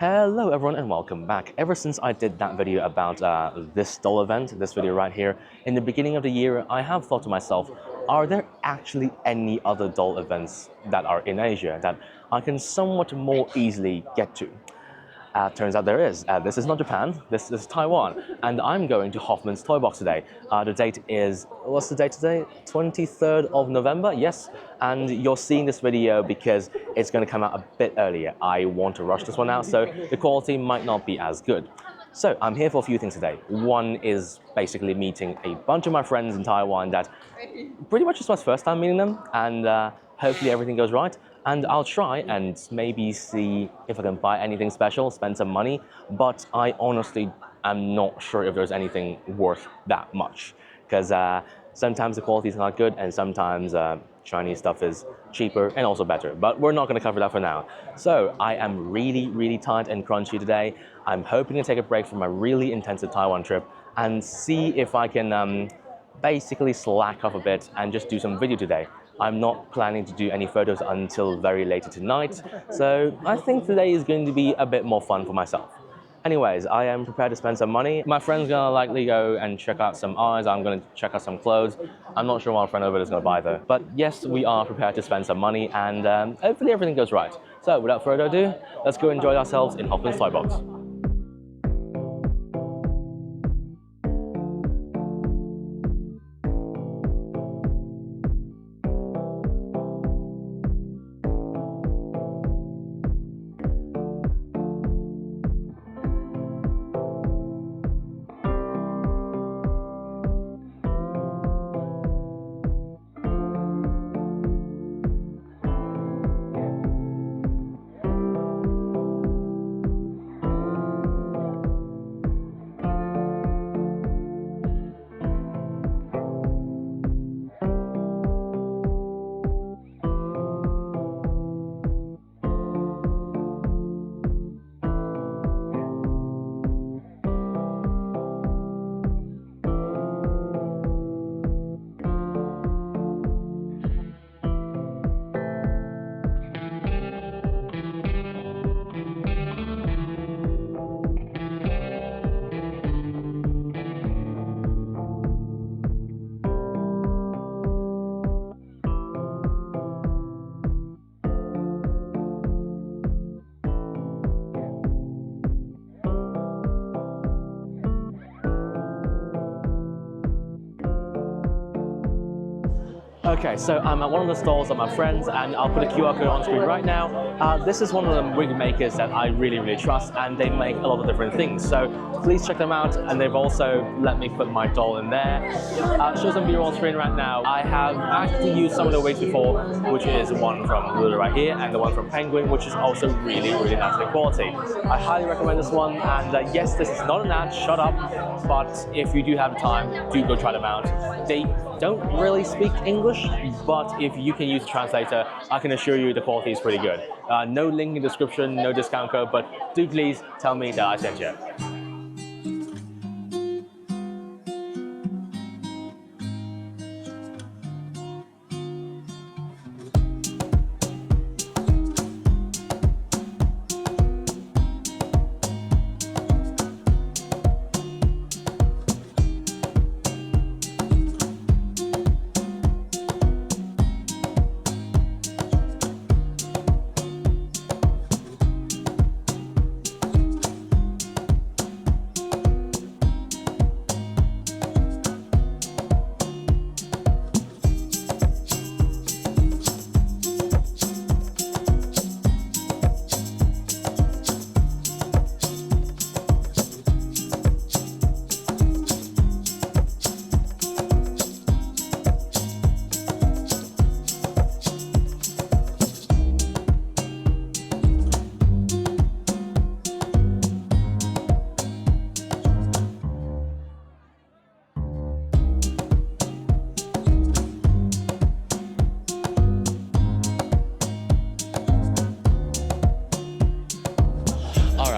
Hello everyone and welcome back. Ever since I did that video about this doll event, this video right here, in the beginning of the year, I have thought to myself, are there actually any other doll events that are in Asia that I can somewhat more easily get to? Turns out there is. This is not Japan, this is Taiwan, and I'm going to Hoffman's Toy Box today. The date is, what's the date today? 23rd of November, yes. And you're seeing this video because it's going to come out a bit earlier. I want to rush this one out, so the quality might not be as good. So I'm here for a few things today. One is basically meeting a bunch of my friends in Taiwan that pretty much is my first time meeting them, and hopefully everything goes right. And I'll try and maybe see if I can buy anything special, spend some money, but I honestly am not sure if there's anything worth that much. Because sometimes the quality is not good, and sometimes Chinese stuff is cheaper and also better. But we're not going to cover that for now. So I am really tired and crunchy today. I'm hoping to take a break from my really intensive Taiwan trip and see if I can basically slack off a bit and just do some video today. I'm not planning to do any photos until very later tonight, so I think today is going to be a bit more fun for myself. Anyways, I am prepared to spend some money. My friend's gonna likely go and check out some eyes. I'm gonna check out some clothes. I'm not sure what my friend over there is gonna buy though. But yes, we are prepared to spend some money, and hopefully everything goes right. So without further ado, let's go enjoy ourselves in Hoffman's Toy Box. Okay, so I'm at one of the stalls of my friends, and I'll put a QR code on screen right now. This is one of the rig makers that I really trust, and they make a lot of different things. So please check them out, and they've also let me put my doll in there. I'll show some video on screen right now. I have actually used some of the wigs before, which is one from Lula right here, and the one from Penguin, which is also really nice in quality. I highly recommend this one, and yes, this is not an ad, shut up, but if you do have time, do go try them out. They don't really speak English, but if you can use a translator, I can assure you the quality is pretty good. No link in the description, no discount code, but do please tell me that I sent you.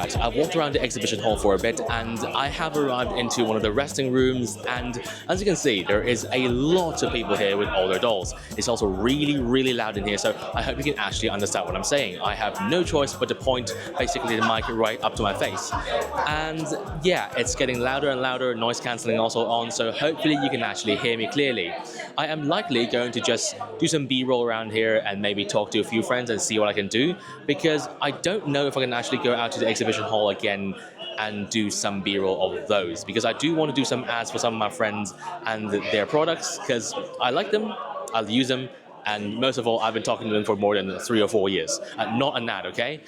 at. I've walked around the exhibition hall for a bit, and I have arrived into one of the resting rooms, and as you can see, there is a lot of people here with all their dolls. It's also really, really loud in here, so I hope you can actually understand what I'm saying. I have no choice but to point basically the mic right up to my face. And yeah, it's getting louder and louder, noise cancelling also on, so hopefully you can actually hear me clearly. I am likely going to just do some B-roll around here and maybe talk to a few friends and see what I can do, because I don't know if I can actually go out to the exhibition hall again and do some B-roll of those, because I do want to do some ads for some of my friends and their products, because I like them, I'll use them, and most of all, I've been talking to them for more than 3 or 4 years. Not an ad, okay?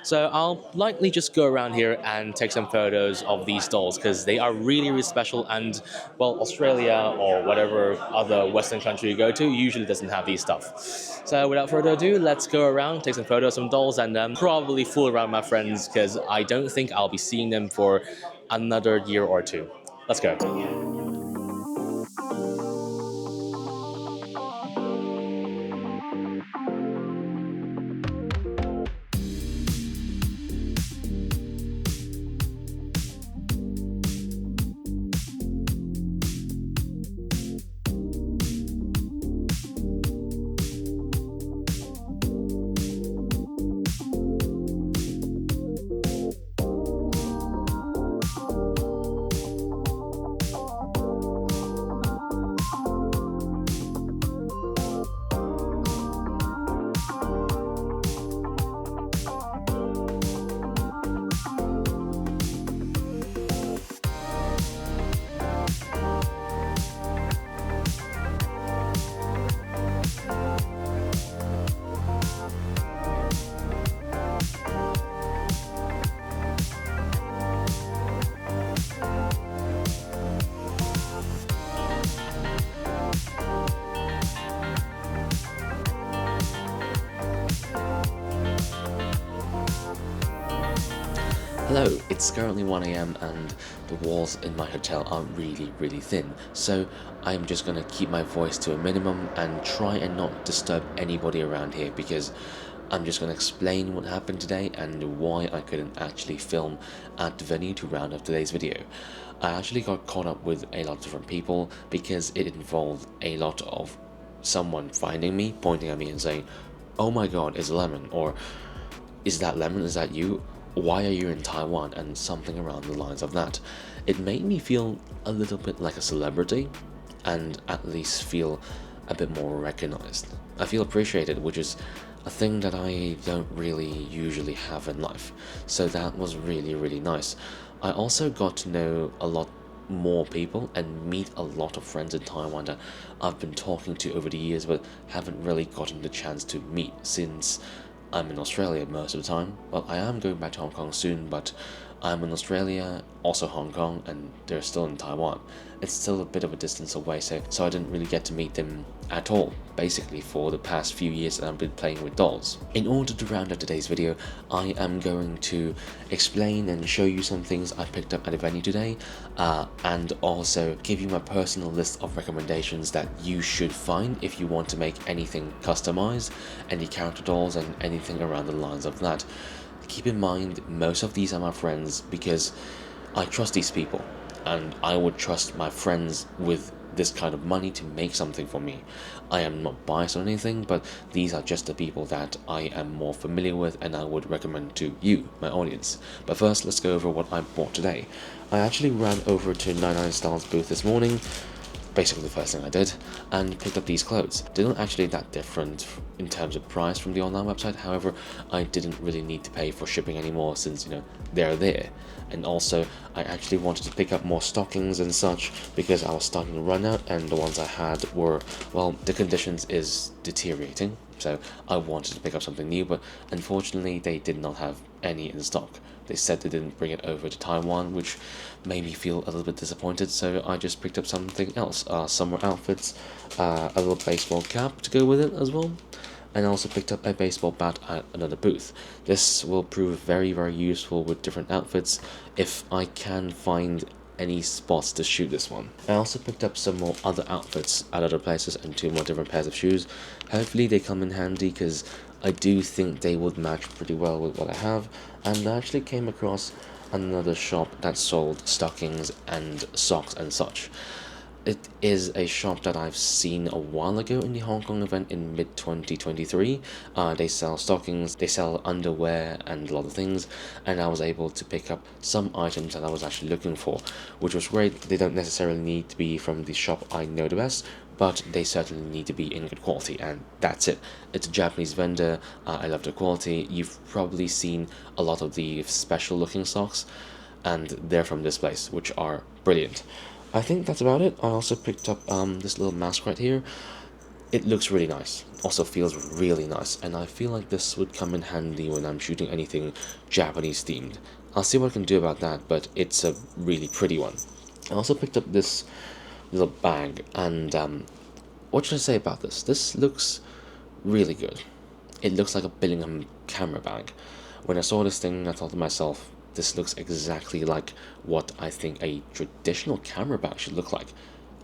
So I'll likely just go around here and take some photos of these dolls, because they are really, really special, and well, Australia or whatever other Western country you go to usually doesn't have these stuff. So without further ado, let's go around, take some photos of some dolls, and probably fool around my friends, because I don't think I'll be seeing them for another year or two. Let's go. Hello, it's currently 1 AM and the walls in my hotel are really, really thin, so I'm just gonna keep my voice to a minimum and try and not disturb anybody around here, because I'm just gonna explain what happened today and why I couldn't actually film at the venue to round up today's video. I actually got caught up with a lot of different people because it involved a lot of someone finding me, pointing at me and saying, "Oh my god, it's Lemon," or "Is that Lemon? Is that you? Why are you in Taiwan?" and something around the lines of that. It made me feel a little bit like a celebrity, and at least feel a bit more recognized. I feel appreciated, which is a thing that I don't really usually have in life, so that was really, really nice. I also got to know a lot more people and meet a lot of friends in Taiwan that I've been talking to over the years but haven't really gotten the chance to meet since I'm in Australia most of the time. Well, I am going back to Hong Kong soon, but I'm in Australia, also Hong Kong, and they're still in Taiwan. It's still a bit of a distance away, so I didn't really get to meet them at all, basically, for the past few years that I've been playing with dolls. In order to round up today's video, I am going to explain and show you some things I picked up at the venue today, and also give you my personal list of recommendations that you should find if you want to make anything customized, any character dolls and anything around the lines of that. Keep in mind, most of these are my friends because I trust these people, and I would trust my friends with this kind of money to make something for me. I am not biased on anything, but these are just the people that I am more familiar with and I would recommend to you, my audience. But first, let's go over what I bought today. I actually ran over to 99styles booth this morning, basically the first thing I did, and picked up these clothes. They're not actually that different in terms of price from the online website, however, I didn't really need to pay for shipping anymore since, they're there. And also, I actually wanted to pick up more stockings and such because I was starting to run out, and the ones I had were, well, the conditions is deteriorating, so I wanted to pick up something new, but unfortunately they did not have any in stock. They said they didn't bring it over to Taiwan, which made me feel a little bit disappointed, so I just picked up something else. Summer outfits, a little baseball cap to go with it as well, and I also picked up a baseball bat at another booth. This will prove very, very useful with different outfits if I can find any spots to shoot this one. I also picked up some more other outfits at other places and 2 more different pairs of shoes. Hopefully they come in handy because I do think they would match pretty well with what I have, and I actually came across another shop that sold stockings and socks and such. It is a shop that I've seen a while ago in the Hong Kong event in mid 2023. They sell stockings, they sell underwear and a lot of things, and I was able to pick up some items that I was actually looking for, which was great. They don't necessarily need to be from the shop I know the best, but they certainly need to be in good quality, and that's it. It's a Japanese vendor. I love the quality. You've probably seen a lot of the special looking socks, and they're from this place, which are brilliant. I think that's about it. I also picked up this little mask right here. It looks really nice, also feels really nice, and I feel like this would come in handy when I'm shooting anything Japanese themed. I'll see what I can do about that, but it's a really pretty one. I also picked up this little bag, and what should I say about this? This looks really good. It looks like a Billingham camera bag. When I saw this thing, I thought to myself, this looks exactly like what I think a traditional camera bag should look like.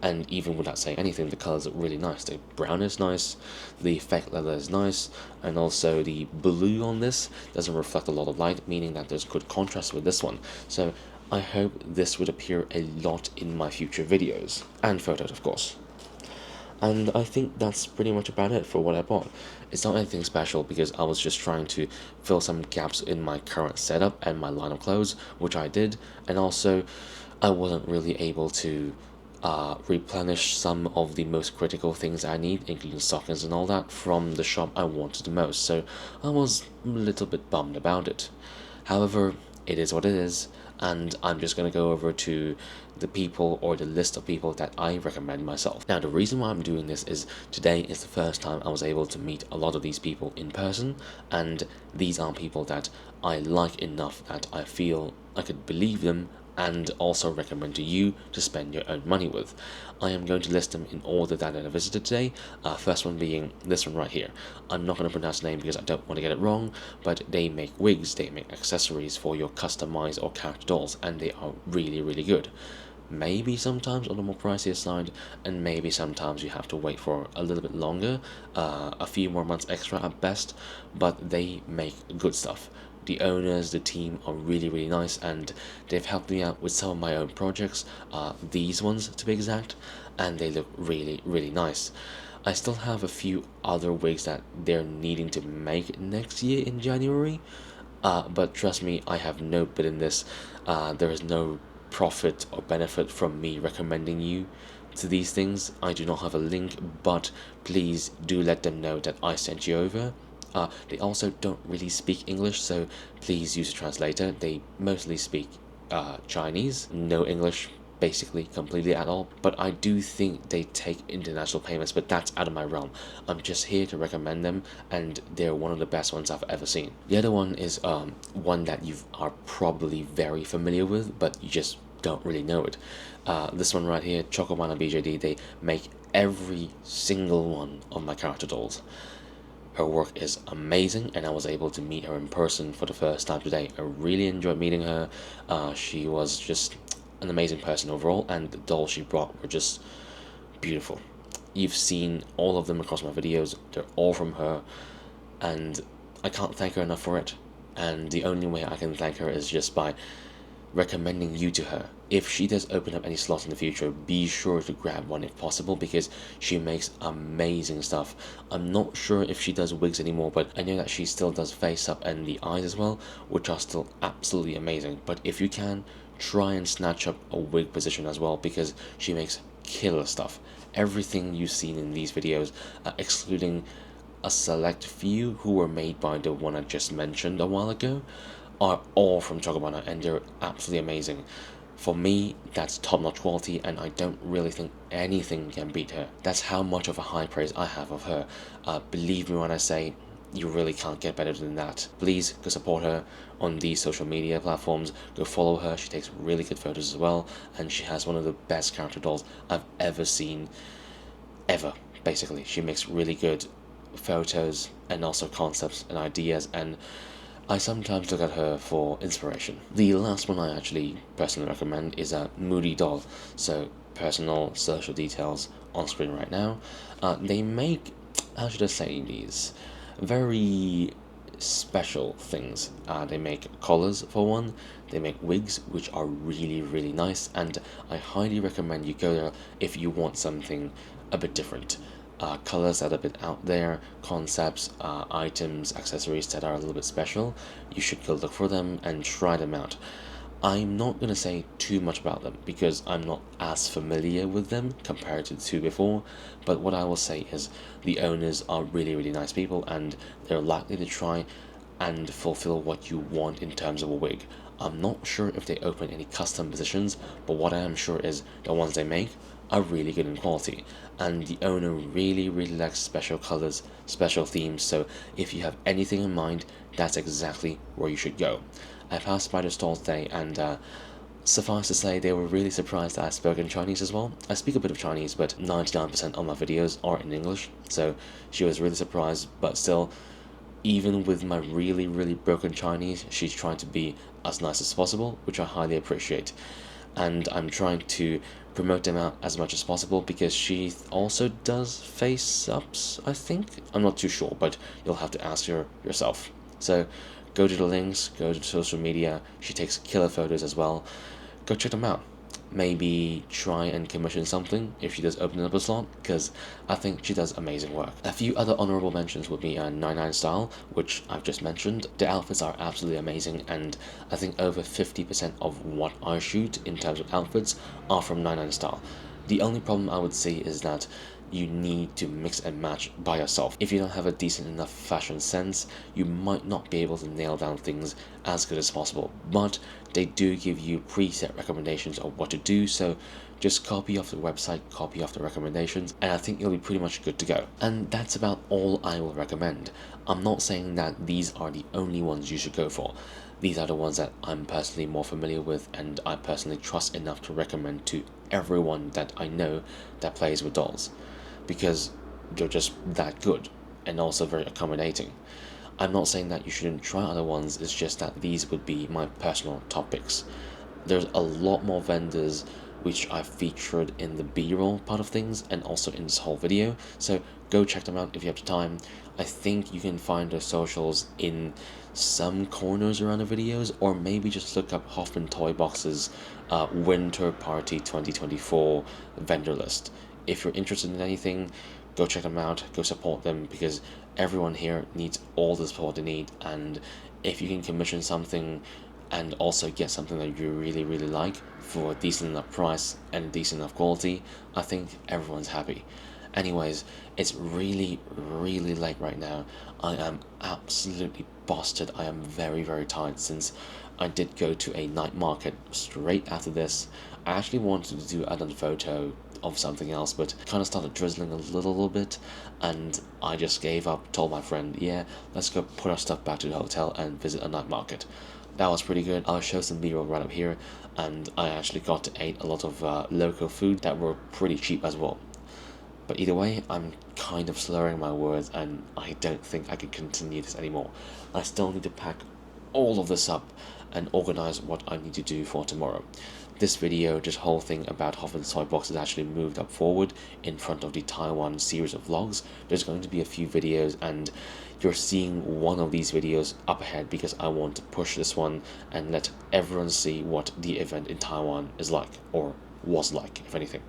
And even without saying anything, the colors look really nice. The brown is nice, the fake leather is nice, and also the blue on this doesn't reflect a lot of light, meaning that there's good contrast with this one. So I hope this would appear a lot in my future videos, and photos of course. And I think that's pretty much about it for what I bought. It's not anything special because I was just trying to fill some gaps in my current setup and my line of clothes, which I did, and also I wasn't really able to replenish some of the most critical things I need, including stockings and all that, from the shop I wanted the most, so I was a little bit bummed about it. However, it is what it is, and I'm just going to go over to the people or the list of people that I recommend myself. Now, the reason why I'm doing this is today is the first time I was able to meet a lot of these people in person, and these are people that I like enough that I feel I could believe them and also recommend to you to spend your own money with. I am going to list them in order that I visited today, first one being this one right here. I'm not going to pronounce the name because I don't want to get it wrong, but they make wigs, they make accessories for your customized or character dolls, and they are really, really good. Maybe sometimes on the more pricier side, and maybe sometimes you have to wait for a little bit longer, a few more months extra at best, but they make good stuff. The owners, the team are really, really nice, and they've helped me out with some of my own projects, these ones to be exact, and they look really, really nice. I still have a few other wigs that they're needing to make next year in January, but trust me, I have no bit in this. There is no profit or benefit from me recommending you to these things. I do not have a link, but please do let them know that I sent you over. They also don't really speak English, so please use a translator. They mostly speak Chinese, no English, basically completely at all, but I do think they take international payments, but that's out of my realm. I'm just here to recommend them, and they're one of the best ones I've ever seen. The other one is one that you are probably very familiar with, but you just don't really know it. This one right here, Chocowana BJD, they make every single one of my character dolls. Her work is amazing, and I was able to meet her in person for the first time today. I really enjoyed meeting her. She was just an amazing person overall, and the dolls she brought were just beautiful. You've seen all of them across my videos. They're all from her, and I can't thank her enough for it. And the only way I can thank her is just by recommending you to her. If she does open up any slots in the future, be sure to grab one if possible, because she makes amazing stuff. I'm not sure if she does wigs anymore, but I know that she still does face up and the eyes as well, which are still absolutely amazing. But if you can, try and snatch up a wig position as well, because she makes killer stuff. Everything you've seen in these videos, excluding a select few who were made by the one I just mentioned a while ago, are all from Chocowana, and they're absolutely amazing. For me, that's top-notch quality, and I don't really think anything can beat her. That's how much of a high praise I have of her. Believe me when I say, you really can't get better than that. Please go support her on these social media platforms. Go follow her. She takes really good photos as well, and she has one of the best character dolls I've ever seen, ever. Basically, she makes really good photos and also concepts and ideas, and I sometimes look at her for inspiration. The last one I actually personally recommend is a Moody doll. So personal social details on screen right now. They make, how should I say these? very special things. They make collars for one, they make wigs which are really nice, and I highly recommend you go there if you want something a bit different. Colors that are a bit out there, concepts, items, accessories that are a little bit special. You should go look for them and try them out. I'm not going to say too much about them because I'm not as familiar with them compared to the two before, but what I will say is the owners are really nice people, and they're likely to try and fulfill what you want in terms of a wig. I'm not sure if they open any custom positions, but what I am sure is the ones they make are really good in quality, and the owner really likes special colors, special themes, so if you have anything in mind, that's exactly where you should go. I passed by the stall today, and suffice to say, they were really surprised that I spoke in Chinese as well. I speak a bit of Chinese, but 99% of my videos are in English, so she was really surprised, but still, even with my really broken Chinese, she's trying to be as nice as possible, which I highly appreciate. And I'm trying to promote them out as much as possible because she also does face-ups, I think? I'm not too sure, but you'll have to ask her yourself. So go to the links, go to social media. She takes killer photos as well. Go check them out. Maybe try and commission something if she does open up a slot, because I think she does amazing work. A few other honorable mentions would be 99 Style, which I've just mentioned. The outfits are absolutely amazing, and I think over 50% of what I shoot in terms of outfits are from 99 Style. The only problem I would say is that you need to mix and match by yourself. If you don't have a decent enough fashion sense, you might not be able to nail down things as good as possible, but they do give you preset recommendations of what to do, so just copy off the website, copy off the recommendations, and I think you'll be pretty much good to go. And that's about all I will recommend. I'm not saying that these are the only ones you should go for. These are the ones that I'm personally more familiar with and I personally trust enough to recommend to everyone that I know that plays with dolls, because they're just that good and also very accommodating. I'm not saying that you shouldn't try other ones, it's just that these would be my personal top picks. There's a lot more vendors which I've featured in the B-roll part of things and also in this whole video, so go check them out if you have the time. I think you can find their socials in some corners around the videos, or maybe just look up Hoffman Toy Box's Winter Party 2024 vendor list. If you're interested in anything, go check them out, go support them, because everyone here needs all the support they need, and if you can commission something and also get something that you really like for a decent enough price and decent enough quality, I think everyone's happy. Anyways, it's really late right now. I am absolutely busted. I am very tired since I did go to a night market straight after this. I actually wanted to do another photo of something else, but kind of started drizzling a little bit, and I just gave up, told my friend, yeah, let's go put our stuff back to the hotel and visit a night market. That was pretty good. I'll show some B-roll right up here, and I actually got to eat a lot of local food that were pretty cheap as well. But either way, I'm kind of slurring my words, and I don't think I can continue this anymore. I still need to pack all of this up and organize what I need to do for tomorrow. This video, this whole thing about Hoffman's Toy Box, is actually moved up forward in front of the Taiwan series of vlogs. There's going to be a few videos, and you're seeing one of these videos up ahead because I want to push this one and let everyone see what the event in Taiwan is like, or was like, if anything.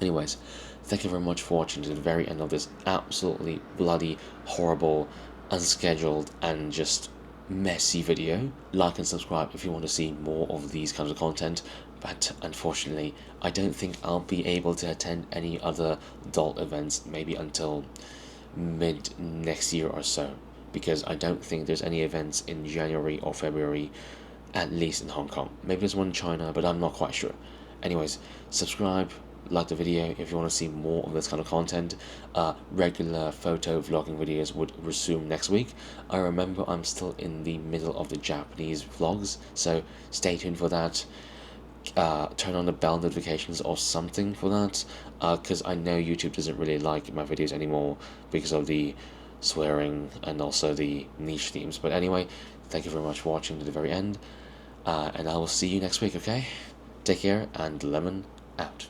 Anyways, thank you very much for watching to the very end of this absolutely bloody, horrible, unscheduled, and just messy video. Like and subscribe if you want to see more of these kinds of content, but unfortunately I don't think I'll be able to attend any other doll events maybe until mid next year or so, because I don't think there's any events in January or February, at least in Hong Kong. Maybe there's one in China, but I'm not quite sure. Anyways, subscribe, like the video if you want to see more of this kind of content. Regular photo vlogging videos would resume next week. I remember I'm still in the middle of the Japanese vlogs, so stay tuned for that. Turn on the bell notifications or something for that, because I know YouTube doesn't really like my videos anymore because of the swearing and also the niche themes. But anyway, thank you very much for watching to the very end, and I will see you next week, okay? Take care, and Lemon out.